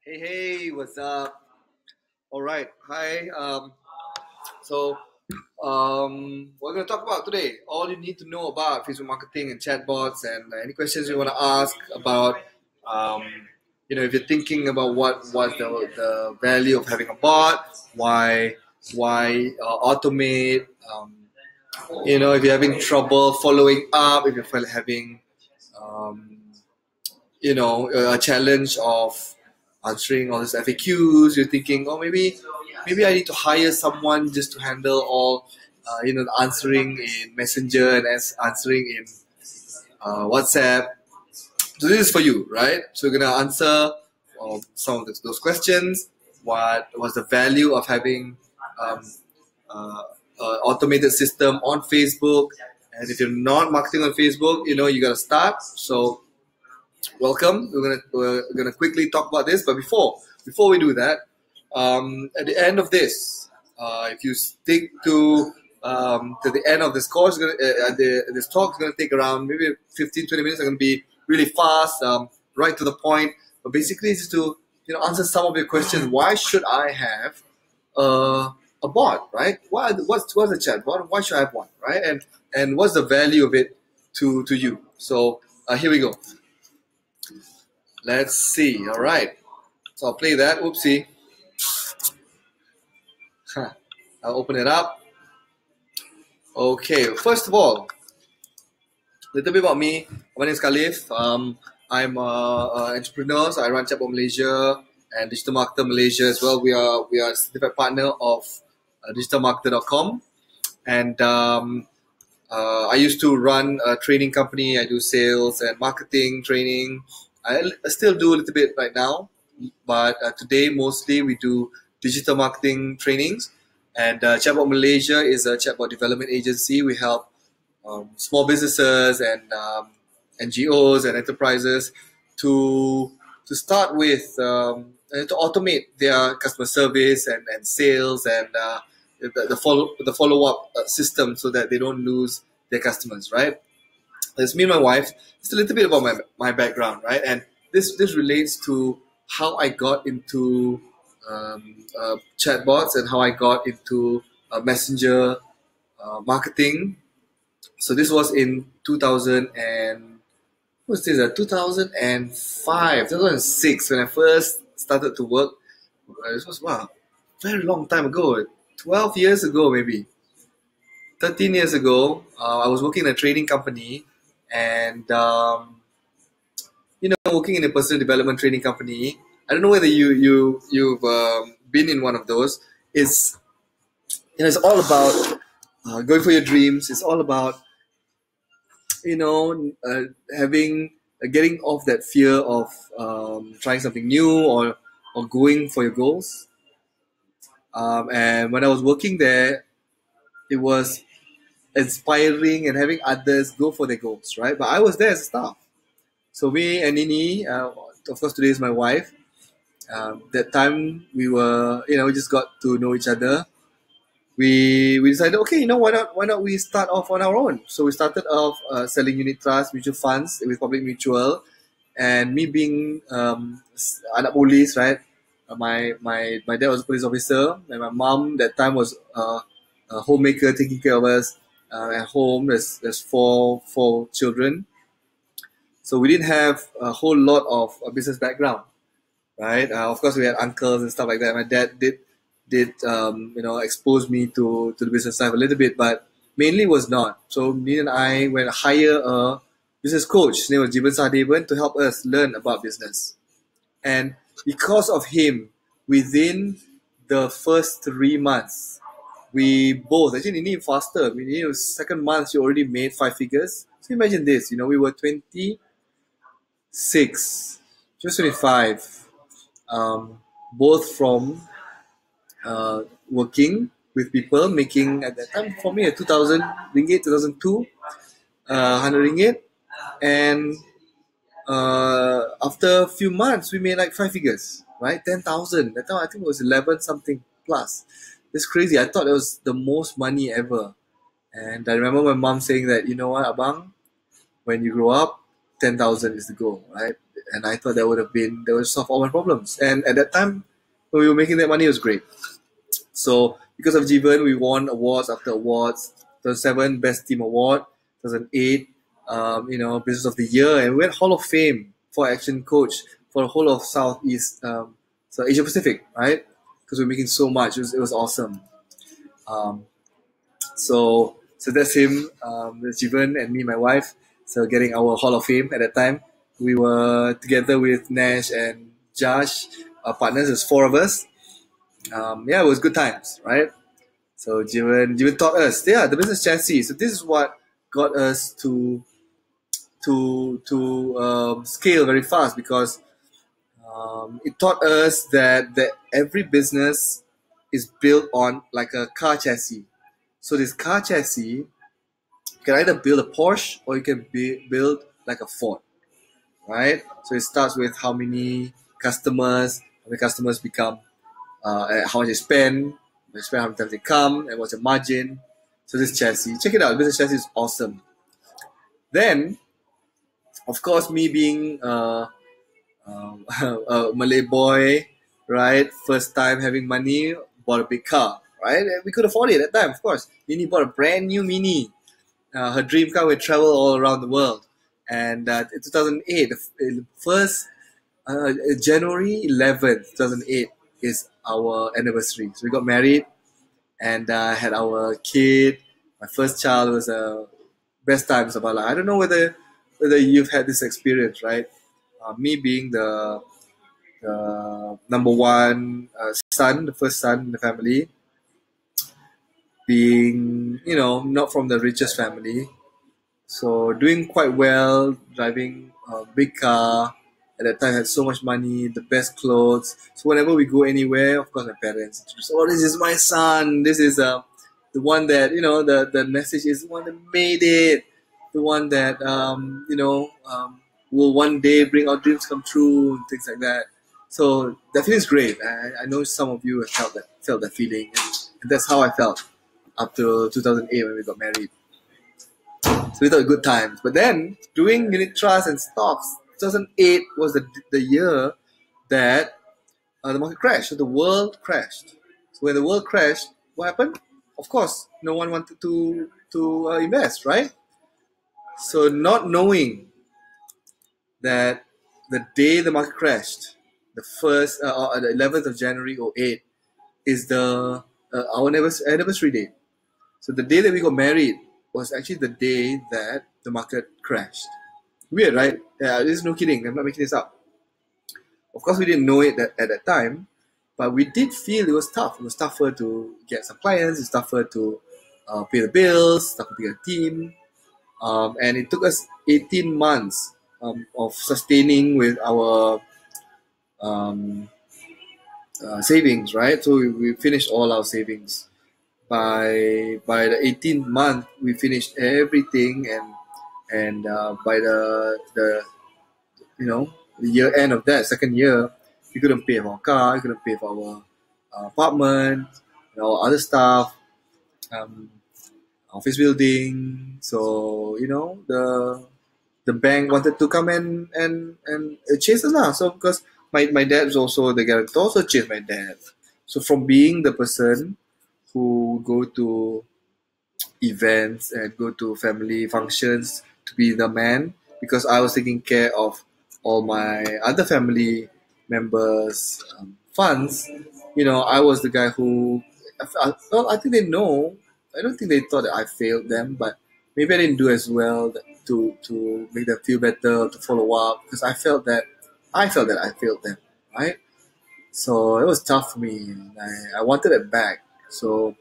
Hey, what's up? All right, hi. So, we're going to talk about today all you need to know about Facebook marketing and chatbots, and any questions you want to ask about. Um, if you're thinking about what's the value of having a bot, why automate. If you're having trouble following up, if you're having um, a challenge of answering all these FAQs. You're thinking, oh, maybe I need to hire someone just to handle all, the answering in Messenger and answering in WhatsApp. So this is for you, right? So we're gonna answer some of those questions. What was the value of having um, automated system on Facebook? And if you're not marketing on Facebook, you gotta start. So welcome. We're gonna quickly talk about this, but before we do that, at the end of this, if you stick to the end of this course, this talk is gonna take around maybe 15-20 minutes. I'm gonna be really fast, right to the point. But basically, it's just to answer some of your questions. Why should I have a bot, right? What's a chatbot? Why should I have one, right? And what's the value of it to you? So here we go. Let's see. All right. So I'll play that. Oopsie. I'll open it up. Okay. First of all, a little bit about me. My name is Carliff. I'm an entrepreneur. So I run Chatbot Malaysia and DigitalMarketer Malaysia as well. We are a certified partner of DigitalMarketer.com. And I used to run a training company. I do sales and marketing training. I still do a little bit right now, but today mostly we do digital marketing trainings. And Chatbot Malaysia is a chatbot development agency. We help small businesses and NGOs and enterprises to start with to automate their customer service and sales and the follow up system so that they don't lose their customers, right? It's me and my wife. It's a little bit about my background, right? And this relates to how I got into chatbots and how I got into messenger marketing. So this was in 2000 and what's this? 2005, 2006 when I first started to work. This was very long time ago. 12 years ago, maybe 13 years ago. I was working in a trading company. And working in a personal development training company, I don't know whether you've been in one of those. It's all about going for your dreams. It's all about having getting off that fear of trying something new or going for your goals. And when I was working there, it was inspiring and having others go for their goals, right? But I was there as a staff. So me and Nini, of course today is my wife. That time we were, we just got to know each other. We decided, okay, why not we start off on our own? So we started off selling unit trust, mutual funds with Public Mutual, and me being anak police, right? My dad was a police officer, and my mom that time was a homemaker taking care of us at home. There's four children. So we didn't have a whole lot of business background, right? Of course, we had uncles and stuff like that. My dad did expose me to the business side a little bit, but mainly was not. So me and I went to hire a business coach. His name was Jiban Sahadevan to help us learn about business. And because of him, within the first 3 months, we both, actually Nini faster. Second month, she already made 5 figures. So imagine this, we were 26, just 25, both from working with people, making at that time for me 2,000 ringgit, 2002, 100 ringgit, and after a few months we made like 5 figures, right? 10,000. That time I think it was 11 something plus. It's crazy. I thought it was the most money ever, and I remember my mom saying that, you know what, abang, when you grow up, 10,000 is the goal, right? and I thought that would solve all my problems. And at that time, when we were making that money, it was great. So because of Jivan, we won awards after awards. 2007 Best Team Award, 2008 Business of the Year, and we went Hall of Fame for Action Coach for the whole of Southeast, so Asia Pacific, right? Because we're making so much, it was awesome. So that's him. That's Jivan and me, my wife. So getting our Hall of Fame at that time. We were together with Nash and Josh, our partners. There's 4 of us. It was good times, right? So Jivan taught us, the business chassis. So this is what got us to scale very fast, because it taught us that every business is built on like a car chassis. So this car chassis, you can either build a Porsche or you can build like a Ford, right? So it starts with how many customers become, how much they spend, how many times they come, and what's the margin. So this chassis, check it out. Business chassis is awesome. Then, of course, me being a Malay boy, right? First time having money, bought a big car, right? And we could afford it at that time, of course. Mini bought a brand new Mini. Her dream car would travel all around the world. And in 2008, the first January 11th, 2008 is our anniversary. So we got married and had our kid. My first child was best times of our life. I don't know whether you've had this experience, right? Me being the number one son, the first son in the family, being, not from the richest family. So doing quite well, driving a big car. At that time, I had so much money, the best clothes. So whenever we go anywhere, of course, my parents introduce, "Oh, this is my son. This is the one that, the message is the one that made it. The one that, will one day bring our dreams come true," and things like that. So that feeling is great. I know some of you have felt that feeling. And that's how I felt up to 2008 when we got married. So we thought good times. But then, doing unit trust and stocks, 2008 was the year that the market crashed. So the world crashed. So when the world crashed, what happened? Of course, no one wanted to invest, right? So not knowing that the day the market crashed, the 11th of January 2008, is our anniversary date. So the day that we got married was actually the day that the market crashed. Weird, right? Yeah, this is no kidding. I'm not making this up. Of course, we didn't know it at that time, but we did feel it was tough. It was tougher to get some clients. It's tougher to pay the bills, tougher to get a team. And it took us 18 months of sustaining with our savings, right? So we finished all our savings. By the 18th month, we finished everything, and by the year end of that second year, we couldn't pay for our car, we couldn't pay for our apartment, our other stuff, office building. So the bank wanted to come and chase us now. So because my dad was also the guarantor, so chased my dad. So from being the person who go to events and go to family functions to be the man, because I was taking care of all my other family members' funds. I was the guy who, I think they know. I don't think they thought that I failed them, but maybe I didn't do as well to make them feel better, to follow up, because I felt that I failed them, right? So it was tough for me. I wanted it back. So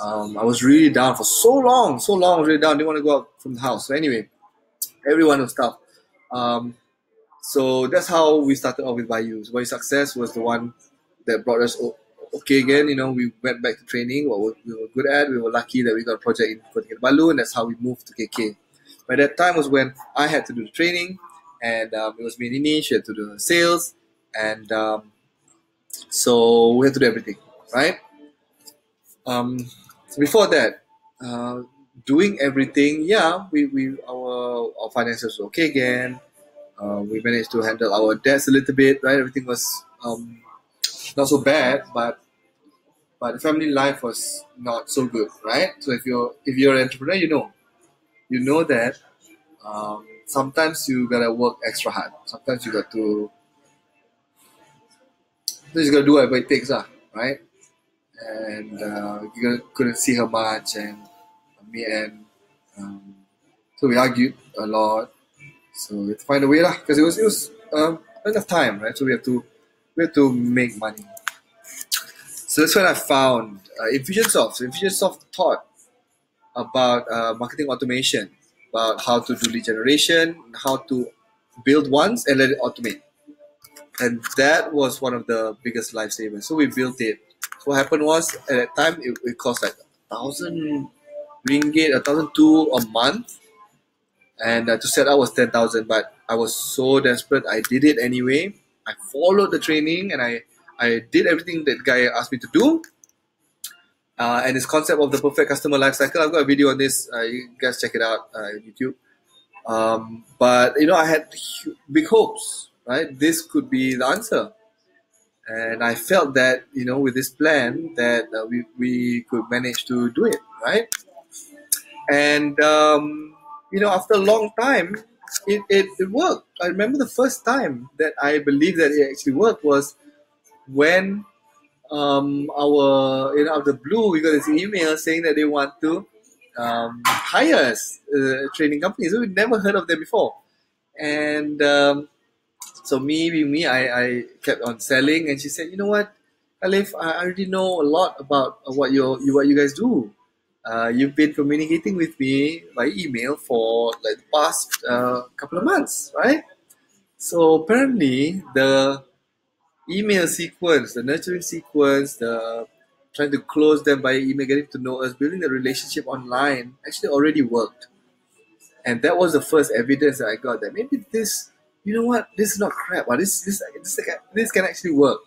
I was really down for so long, I was really down. Didn't want to go out from the house. So anyway, everyone was tough. So that's how we started off with Bayou. Bayou Success was the one that brought us okay again. We went back to training, what we were good at. We were lucky that we got a project in Kota Kinabalu, and that's how we moved to KK. By that time was when I had to do the training, and it was me and Nini, she had to do the sales, and so we had to do everything, right? So before that, doing everything, our finances were okay again. We managed to handle our debts a little bit, right? Everything was not so bad, but the family life was not so good, right? So if you're an entrepreneur, you know that sometimes you gotta work extra hard. Sometimes you gotta do whatever it takes, right? And couldn't see her much, and me and um, so we argued a lot. So we had to find a way, lah, because it was not enough time, right? So we had to make money. So that's when I found Infusionsoft. So Infusionsoft taught about marketing automation, about how to do lead generation, how to build once and let it automate. And that was one of the biggest lifesavers. So we built it. So what happened was, at that time, it cost like 1,000 ringgit, 1,002 a month. And to set up was 10,000. But I was so desperate, I did it anyway. I followed the training and I did everything that guy asked me to do. And this concept of the perfect customer lifecycle, I've got a video on this. You guys check it out on YouTube. But I had big hopes, right? This could be the answer, and I felt that with this plan that we could manage to do it, right? And after a long time, it worked. I remember the first time that I believed that it actually worked was when out of the blue, we got this email saying that they want to hire us, training companies. So we'd never heard of them before. And so me, I kept on selling, and she said, "You know what, Carliff, I already know a lot about what you guys do. You've been communicating with me by email for like the past couple of months, right? So apparently the email sequence, the nurturing sequence, the trying to close them by email, getting to know us, building the relationship online actually already worked. And that was the first evidence that I got that maybe this, this is not crap, but this can actually work.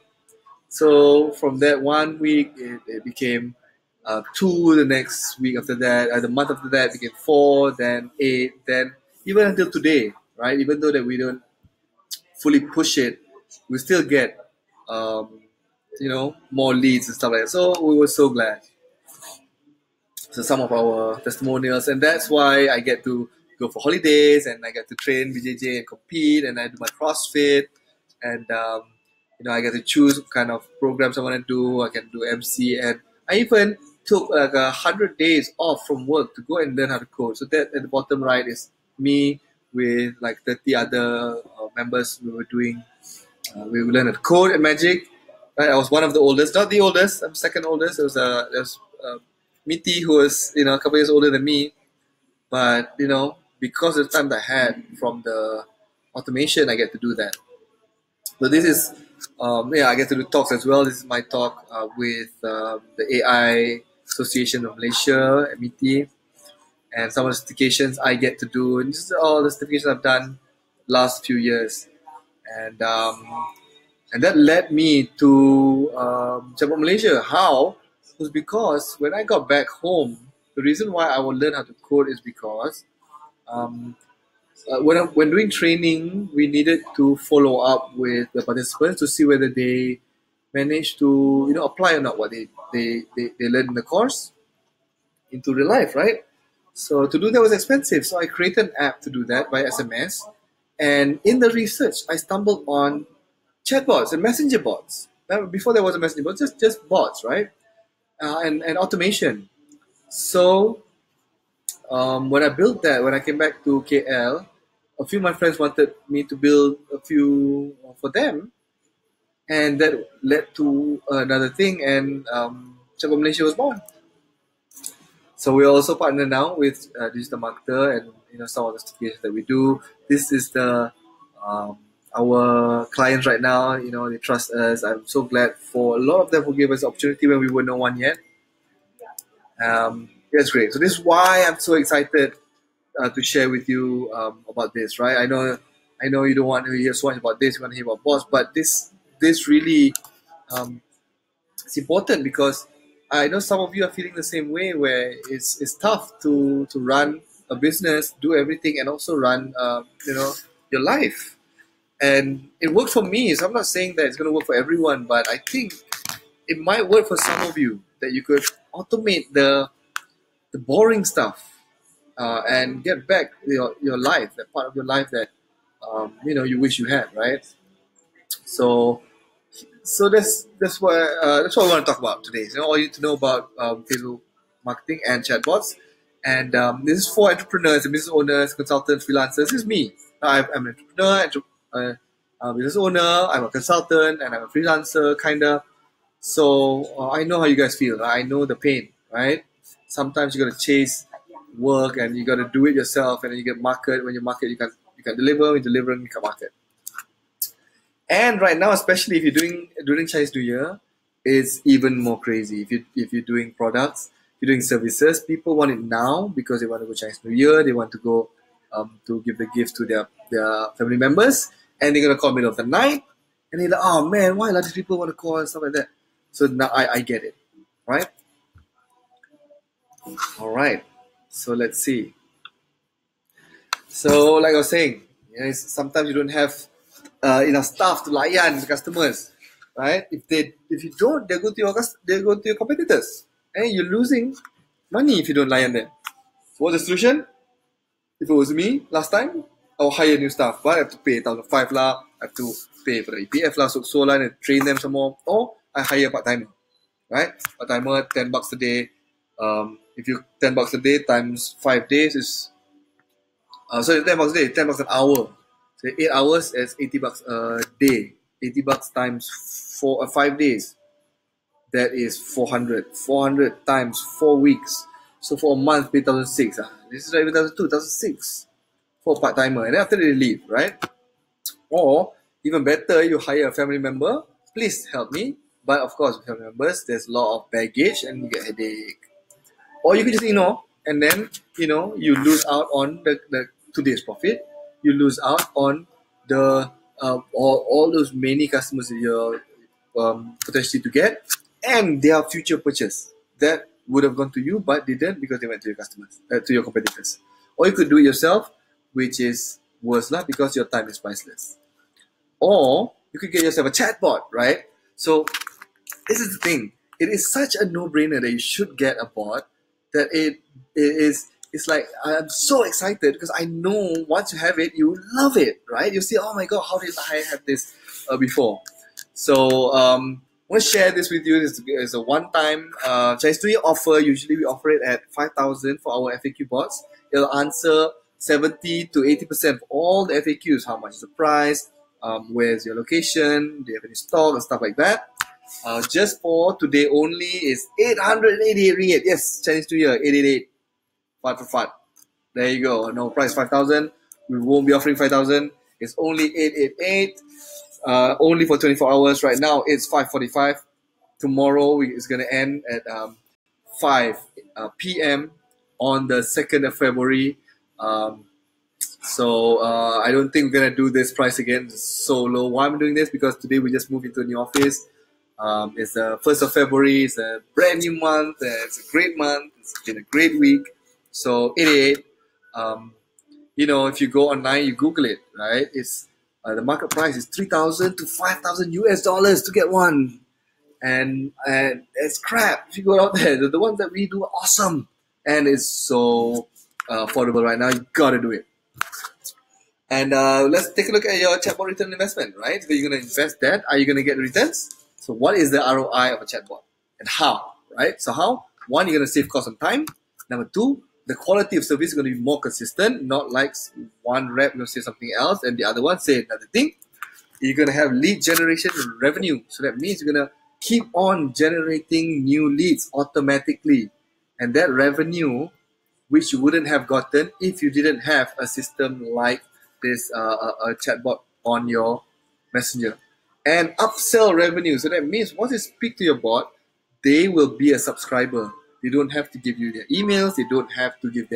So from that 1 week, it became 2 the next week after that, the month after that became 4, then 8, then even until today, right? Even though that we don't fully push it, we still get more leads and stuff like that. So we were so glad. So some of our testimonials, and that's why I get to go for holidays, and I get to train BJJ and compete, and I do my CrossFit, and I get to choose what kind of programs I want to do. I can do MC, and I even took like 100 days off from work to go and learn how to code. So that at the bottom right is me with like 30 other members. We were doing. We learned how to code and magic. Right? I was one of the oldest, not the oldest. I'm second oldest. There was Miti, who was a couple years older than me, but because of the time that I had from the automation, I get to do that. So this is I get to do talks as well. This is my talk with the AI Association of Malaysia, MET, and some of the certifications I get to do, and just all the certifications I've done last few years, and that led me to Chatbot Malaysia. How? It was because when I got back home, the reason why I would learn how to code is because when doing training, we needed to follow up with the participants to see whether they managed to apply or not what they learned in the course into real life, right? So to do that was expensive. So I created an app to do that by SMS. And in the research, I stumbled on chatbots and messenger bots. Before there was a messenger bot, just bots, right? And automation. So when I built that, when I came back to KL, a few of my friends wanted me to build a few for them, and that led to another thing, and Chatbot Malaysia was born. So we also partner now with DigitalMarketer, and some of the certifications that we do. This is the our clients right now. They trust us. I'm so glad for a lot of them who gave us the opportunity when we were no one yet. That's great. So this is why I'm so excited to share with you about this, right? I know you don't want to hear so much about this. You want to hear about boss, but this really it's important, because I know some of you are feeling the same way, where it's tough to run a business, do everything, and also run your life. And it worked for me. So I'm not saying that it's going to work for everyone, but I think it might work for some of you, that you could automate the boring stuff and get back your life, that part of your life that you wish you had, right? So that's what we want to talk about today. So all you need to know about Facebook marketing and chatbots. And this is for entrepreneurs and business owners, consultants, freelancers. This is me. I'm an entrepreneur, business owner. I'm a consultant, and I'm a freelancer, kinda. So I know how you guys feel. I know the pain, right? Sometimes you gotta chase work, and you gotta do it yourself, and then you get market. When you market, you can deliver. When you deliver, you can market. And right now, especially if you're doing during Chinese New Year, it's even more crazy. If you're doing products, if you're doing services, people want it now because they want to go Chinese New Year. They want to go to give the gift to their family members, and they're gonna call middle of the night, and they're like, "Oh man, why a lot of people want to call and stuff like that?" So now I get it, right? All right. So let's see. So like I was saying, sometimes you don't have enough staff to layan the customers, right? If you don't, they go to your competitors, and you're losing money if you don't layan them. So what's the solution? If it was me last time, I'll hire new staff, but I have to pay 1,500 lah. I have to pay for the EPF lah, so lah, and train them some more. Or I hire part timer, right? Part timer, $10 a day. If you $10 a day times 5 days is $10 a day, $10 an hour. So 8 hours is $80 a day. $80 times 5 days. That is 400. 400 times 4 weeks. So for a month, pay 1,600. This is not even 1,200, 1,600 for a part timer. And then after they leave, right? Or even better, you hire a family member. Please help me. But of course, with family members, there's a lot of baggage and you get headache. Or you can just ignore, and then you lose out on the today's profit. You lose out on the all those many customers that you're potentially to get, and their future purchase that would have gone to you but didn't because they went to your customers, to your competitors. Or you could do it yourself, which is worse lah because your time is priceless. Or you could get yourself a chatbot, right? So this is the thing. It is such a no-brainer that you should get a bot, that it's like, I'm so excited because I know once you have it, you love it, right? You see, oh my god, how did I have this before? So I want to share this with you. It's a one-time Chinese New Year offer. Usually we offer it at 5,000 for our FAQ bots. It'll answer 70 to 80% of all the FAQs. How much is the price? Where's your location? Do you have any stock and stuff like that? Just for today only is 888 ringgit. Yes, Chinese New Year, 888. Fat for fat. There you go. No price 5,000. We won't be offering 5,000. It's only 888. Only for 24 hours. Right now, it's 5:45. Tomorrow it's gonna end at 5 p.m. on the 2nd of February. So I don't think we're gonna do this price again. It's so low. Why I'm doing this? Because today we just moved into a new office. It's the 1st of February. It's a brand new month. It's a great month. It's been a great week. So 88. If you go online, you Google it, right? It's the market price is 3,000 to 5,000 US dollars to get one, and it's crap. If you go out there, the ones that we do are awesome, and it's so affordable right now. You gotta do it. And let's take a look at your chatbot return investment, right? So you're gonna invest that. Are you gonna get returns? So what is the ROI of a chatbot, and how, right? So how? One, you're gonna save cost and time. Number two, the quality of service is going to be more consistent, not like one rep will say something else and the other one say another thing. You're going to have lead generation revenue. So that means you're going to keep on generating new leads automatically. And that revenue, which you wouldn't have gotten if you didn't have a system like this, a chatbot on your messenger. And upsell revenue. So that means once you speak to your bot, they will be a subscriber. They don't have to give you their emails. They don't have to give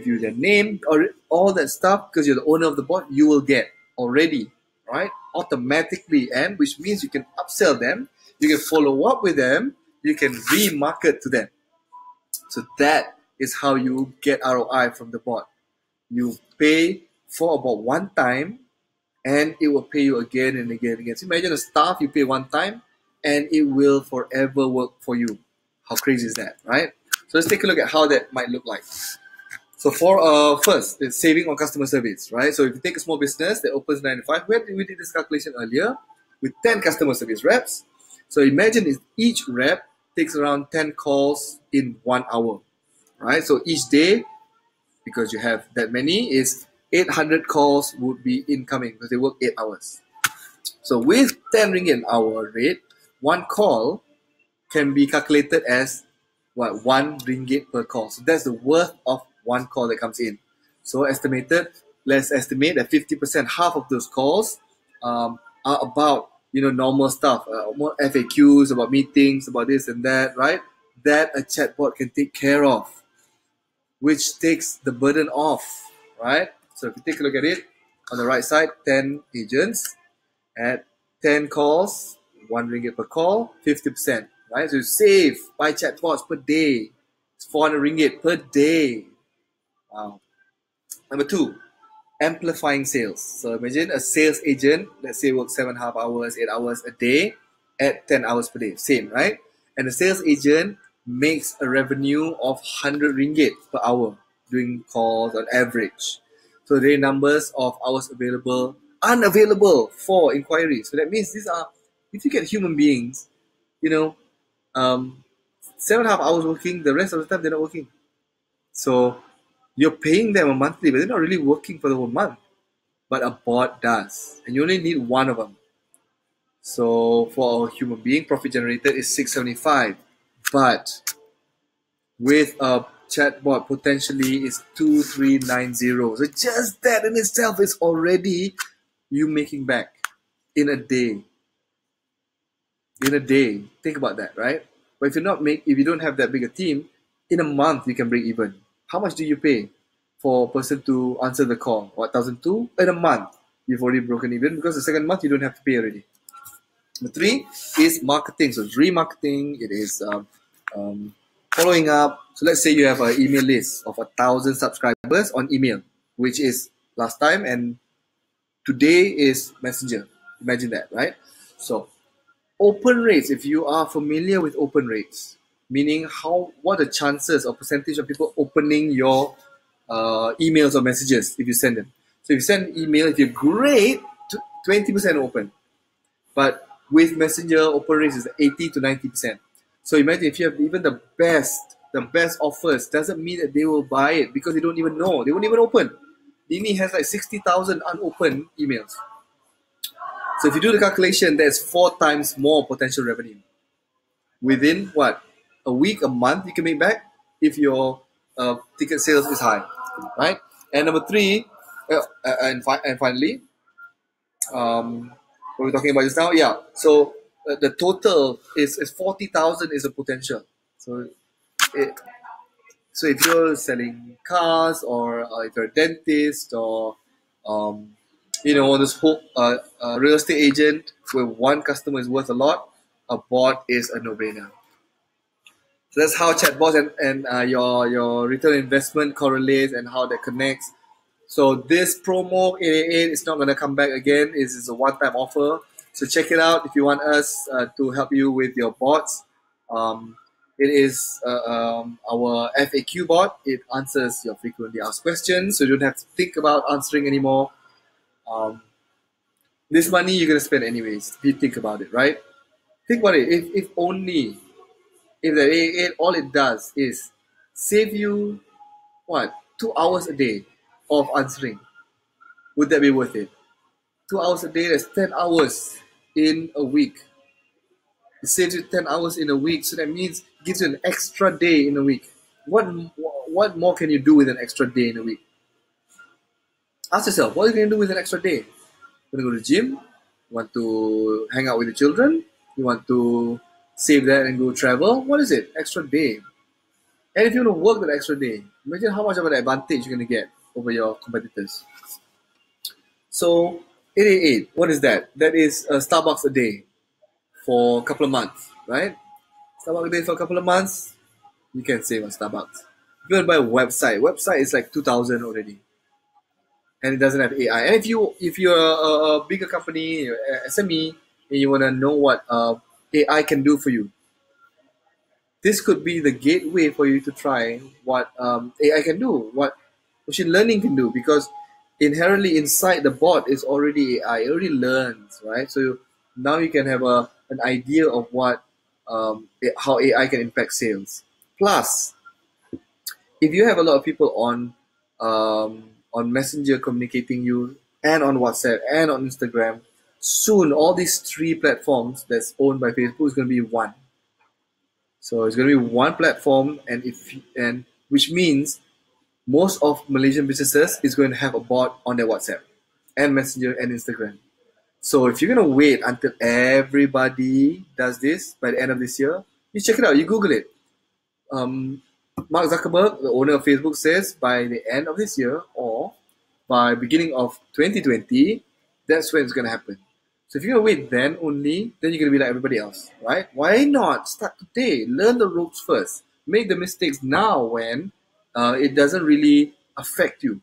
you their name or all that stuff, because you're the owner of the bot. You will get already, right, automatically, and which means you can upsell them. You can follow up with them. You can remarket to them. So that is how you get ROI from the bot. You pay for about one time, and it will pay you again and again and again. So imagine a staff you pay one time and it will forever work for you. How crazy is that, right? So let's take a look at how that might look like. So for first, it's saving on customer service, right? So if you take a small business that opens 9 to 5, we did this calculation earlier with 10 customer service reps. So imagine if each rep takes around 10 calls in 1 hour, right? So each day, because you have that many, is 800 calls would be incoming because they work 8 hours. So with 10 ringgit an hour rate, one call can be calculated as what, 1 ringgit per call. So that's the worth of one call that comes in. So let's estimate that 50%, half of those calls are about normal stuff, more FAQs about meetings, about this and that, right? That a chatbot can take care of, which takes the burden off, right? So if you take a look at it, on the right side, 10 agents at 10 calls, 1 ringgit per call, 50%, right? So you save by chatbots per day. It's 400 ringgit per day. Wow. Number 2, amplifying sales. So imagine a sales agent, let's say works 7.5 hours, 8 hours a day at 10 hours per day. Same, right? And the sales agent makes a revenue of 100 ringgit per hour doing calls on average. So the numbers of hours unavailable for inquiries. So that means these are, if you get human beings, 7.5 hours working, the rest of the time they're not working. So you're paying them a monthly, but they're not really working for the whole month. But a bot does, and you only need one of them. So for a human being, profit generated is 675, but with a chatbot potentially is 2390. So just that in itself is already you making back in a day. In a day, think about that, right? But if you don't have that big a team, in a month you can break even. How much do you pay for a person to answer the call? 1,200 in a month. You've already broken even because the second month you don't have to pay already. Number 3 is marketing. So it's remarketing. It is following up. So let's say you have an email list of 1,000 subscribers on email, which is last time, and today is Messenger. Imagine that, right? So open rates, if you are familiar with open rates, meaning what are the chances or percentage of people opening your emails or messages if you send them. So if you send an email, if you're great, 20% open. But with Messenger, open rates is 80 to 90%. So imagine if you have even the best offers, doesn't mean that they will buy it because they don't even know. They won't even open. Dini has like 60,000 unopened emails. So if you do the calculation, there's 4 times more potential revenue. Within what? A week, a month, you can make back if your ticket sales is high, right? And number 3, and finally, what we're talking about just now, yeah. So the total is 40,000 is a potential. So if you're selling cars, or if you're a dentist, or this whole real estate agent where one customer is worth a lot, a bot is a no-brainer. So that's how chatbots and your return on investment correlates and how that connects. So this promo 888 is not going to come back again. It's a one-time offer. So check it out if you want us to help you with your bots. It is our FAQ bot. It answers your frequently asked questions, so you don't have to think about answering anymore. This money you're going to spend anyways, if you think about it, right? Think about it. If the 888, all it does is save you, 2 hours a day of answering. Would that be worth it? 2 hours a day, that's 10 hours in a week. It saves you 10 hours in a week, so that means it gives you an extra day in a week. What more can you do with an extra day in a week? Ask yourself, what are you going to do with an extra day? You want to go to the gym? You want to hang out with the children? You want to save that and go travel? What is it? Extra day. And if you want to work that extra day, imagine how much of an advantage you're going to get over your competitors. So 888, what is that? That is Starbucks a day for a couple of months, right? Starbucks a day for a couple of months, you can save on Starbucks. If you want to buy a website is like 2,000 already. and it doesn't have AI. And if you're a bigger company, SME, and you want to know what AI can do for you, this could be the gateway for you to try what AI can do, what machine learning can do, because inherently inside the bot is already AI. It already learns, right? So now you can have an idea of what how AI can impact sales. Plus, if you have a lot of people on Messenger communicating you, and on WhatsApp and on Instagram, soon all these three platforms that's owned by Facebook is going to be one. So it's going to be one platform, and which means most of Malaysian businesses is going to have a bot on their WhatsApp and Messenger and Instagram. So if you're going to wait until everybody does this by the end of this year, you check it out, you Google it. Mark Zuckerberg, the owner of Facebook, says by the end of this year or by beginning of 2020, that's when it's going to happen. So if you're going to wait then only, then you're going to be like everybody else, right? Why not start today? Learn the ropes first. Make the mistakes now when it doesn't really affect you.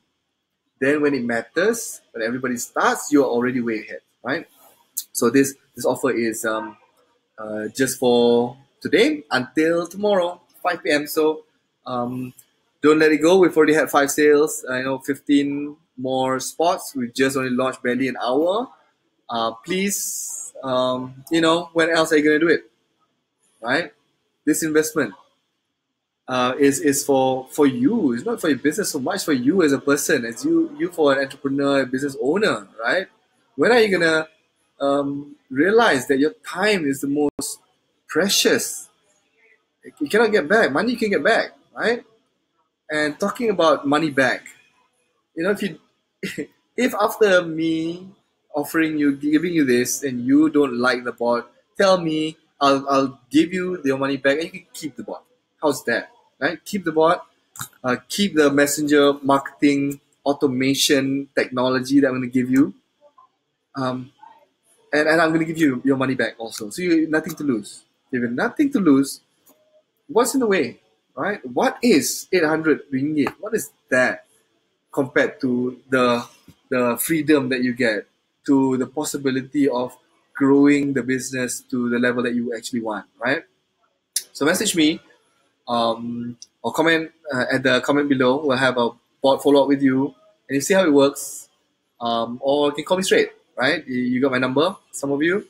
Then when it matters, when everybody starts, you're already way ahead, right? So this offer is just for today until tomorrow, 5 p.m. So don't let it go. We've already had 5 sales. I know 15 more spots. We just only launched barely an hour. Please, when else are you going to do it, right? This investment is for you. It's not for your business so much, for you as a person, as you for an entrepreneur, a business owner, right? When are you going to realize that your time is the most precious? You cannot get back. Money you can get back, right? And talking about money back, if after me offering you, giving you this, and you don't like the bot, tell me, I'll give you your money back, and you can keep the bot. How's that? Right? Keep the bot, keep the messenger marketing automation technology that I'm going to give you, and I'm going to give you your money back also. So you have nothing to lose. You have nothing to lose. What's in the way, right? What is 800 ringgit? What is that compared to the freedom that you get, to the possibility of growing the business to the level that you actually want, right? So message me or comment at the comment below. We'll have a bot follow up with you and you see how it works. Or you can call me straight, right? You got my number, some of you.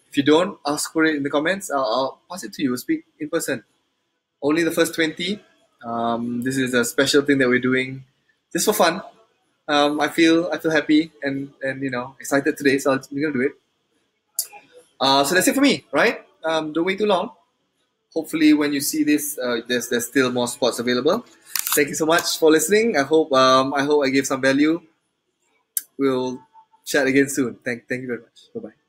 If you don't, ask for it in the comments. I'll pass it to you. We'll speak in person. Only the first 20. This is a special thing that we're doing just for fun. I feel happy and excited today, so we're gonna do it. So that's it for me, right? Don't wait too long. Hopefully, when you see this, there's still more spots available. Thank you so much for listening. I hope I gave some value. We'll chat again soon. Thank you very much. Bye bye.